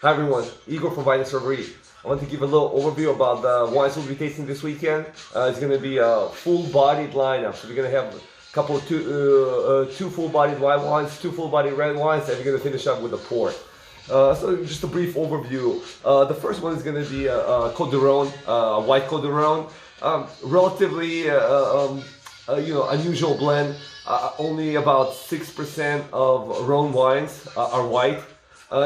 Hi everyone, Igor from Vinous Reverie. I want to give a little overview about the wines we'll be tasting this weekend. It's going to be a full-bodied lineup. So we're going to have a couple of two full-bodied white wines, two full-bodied red wines, and we're going to finish up with a port. So just a brief overview. The first one is going to be a Côte de Rhone, a white Côte de Rhone. Relatively unusual blend. Only about 6% of Rhone wines are white.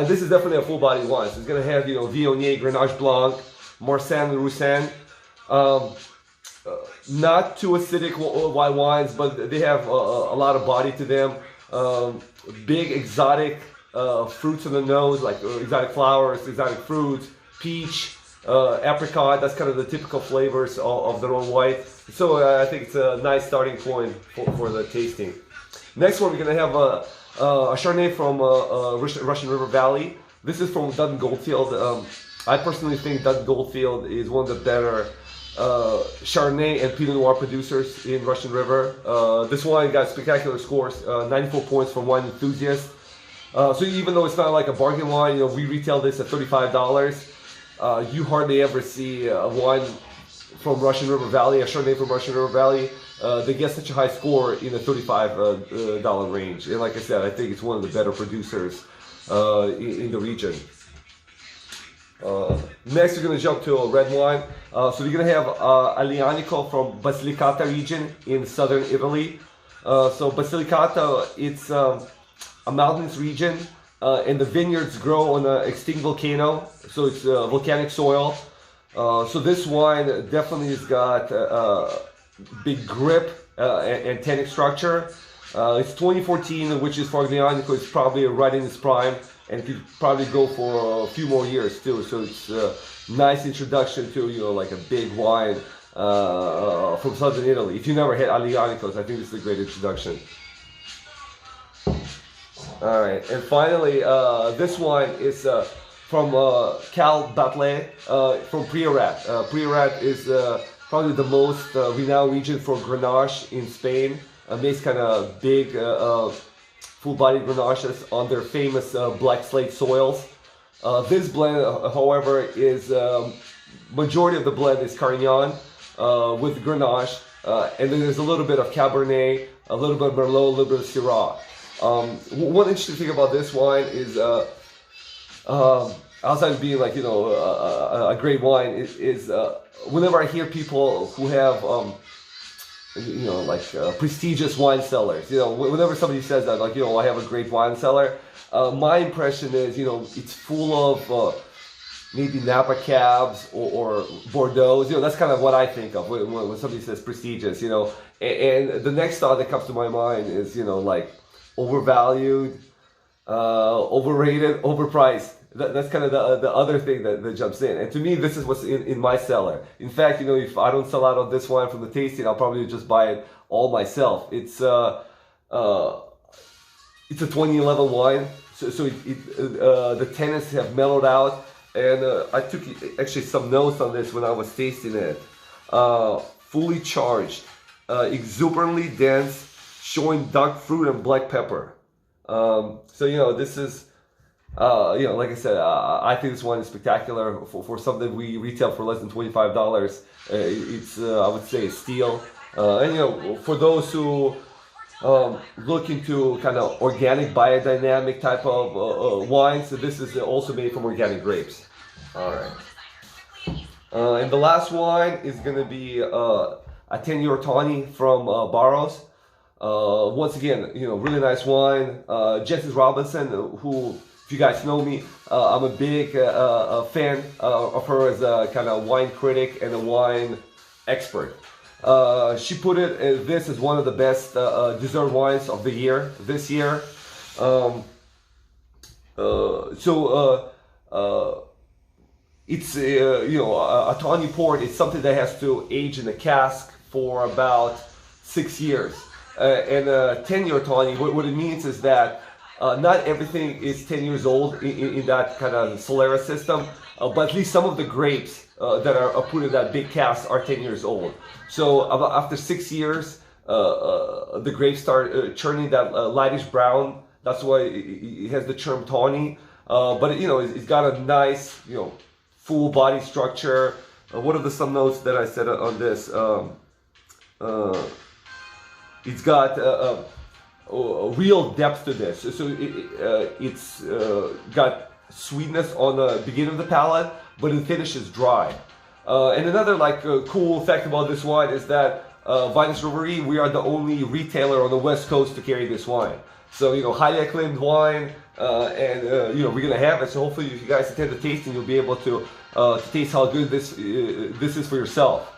This is definitely a full-bodied wine. So it's going to have, Viognier, Grenache Blanc, Marsanne, Roussanne. Not too acidic white wines, but they have a lot of body to them. Big exotic fruits on the nose, like exotic flowers, exotic fruits, peach, apricot. That's kind of the typical flavors of the Rhone white. So I think it's a nice starting point for the tasting. Next one, we're going to have a Chardonnay from Russian River Valley. This is from Dutton Goldfield. I personally think Dutton Goldfield is one of the better Chardonnay and Pinot Noir producers in Russian River. This wine got spectacular scores, 94 points from Wine Enthusiast. So even though it's not like a bargain wine, we retail this at $35. You hardly ever see a wine from Russian River Valley, a Chardonnay from Russian River Valley, they get such a high score in the $35 range. And like I said, I think it's one of the better producers in the region. Next, we're going to jump to a red wine. So we're going to have Aglianico from Basilicata region in southern Italy. So Basilicata, it's a mountainous region, and the vineyards grow on an extinct volcano. So it's volcanic soil. So this wine definitely has got big grip and tannic structure. It's 2014, which is for Aglianico, it's probably right in its prime, and it could probably go for a few more years too. So it's a nice introduction to like a big wine from southern Italy. If you never had Aglianicos, I think this is a great introduction. All right, and finally, this wine is from Cal Batley, from Priorat. Priorat is probably the most renowned region for Grenache in Spain. Makes kind of big, full-bodied Grenaches on their famous black slate soils. This blend, however, is majority of the blend is Carignan with Grenache, and then there's a little bit of Cabernet, a little bit of Merlot, a little bit of Syrah. One interesting thing about this wine is, outside of being like a great wine, is whenever I hear people who have prestigious wine cellars, whenever somebody says that, like, I have a great wine cellar, my impression is, it's full of maybe Napa Cabs or Bordeaux. That's kind of what I think of when somebody says prestigious. And the next thought that comes to my mind is, like overvalued, overrated, overpriced. That's kind of the other thing that jumps in. And to me, this is what's in my cellar. In fact, if I don't sell out of this wine from the tasting, I'll probably just buy it all myself. It's a 2011 wine, so the tannins have mellowed out. And I took actually some notes on this when I was tasting it. Fully charged, exuberantly dense, showing dark fruit and black pepper. So this is. Like I said, I think this wine is spectacular for something we retail for less than $25. It's I would say a steal. And for those who look into kind of organic, biodynamic type of wines, so this is also made from organic grapes. All right. And the last wine is going to be a 10-year Tawny from Barros. Once again, really nice wine. Jessie Robinson, who, if you guys know me, I'm a big fan of her as a kind of wine critic and a wine expert. She put this as one of the best dessert wines of the year this year. It's a Tawny Port is something that has to age in a cask for about 6 years. And a 10-year Tawny, what it means is that not everything is 10 years old in that kind of Solera system, but at least some of the grapes that are put in that big cask are 10 years old. So after 6 years, the grapes start churning that lightish brown. That's why it has the term tawny. but you know, it's got a nice, you know, full body structure. What are some notes that I said on this? It's got a real depth to this. So it's got sweetness on the beginning of the palate, but the finish is dry. And another cool fact about this wine is that Vinous Reverie, we are the only retailer on the West Coast to carry this wine. So, you know, highly acclaimed wine, and you know, we're gonna have it. So hopefully, if you guys attend the tasting, you'll be able to taste how good this is for yourself.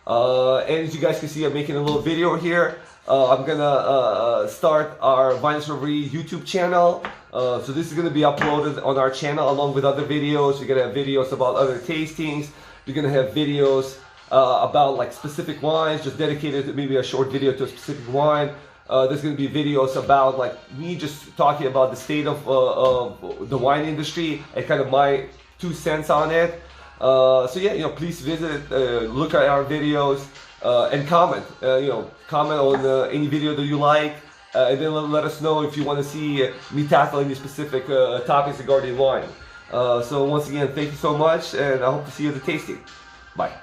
And as you guys can see, I'm making a little video here. I'm gonna start our Vinous Reverie YouTube channel. So this is gonna be uploaded on our channel along with other videos. You're gonna have videos about other tastings. You're gonna have videos about like specific wines, just dedicated to maybe a short video to a specific wine. There's going to be videos about like me just talking about the state of the wine industry and kind of my 2 cents on it. So yeah, you know, please visit, look at our videos, and comment. You know, comment on any video that you like, and then let us know if you want to see me tackle any specific topics regarding wine. So once again, thank you so much, and I hope to see you at the tasting. Bye.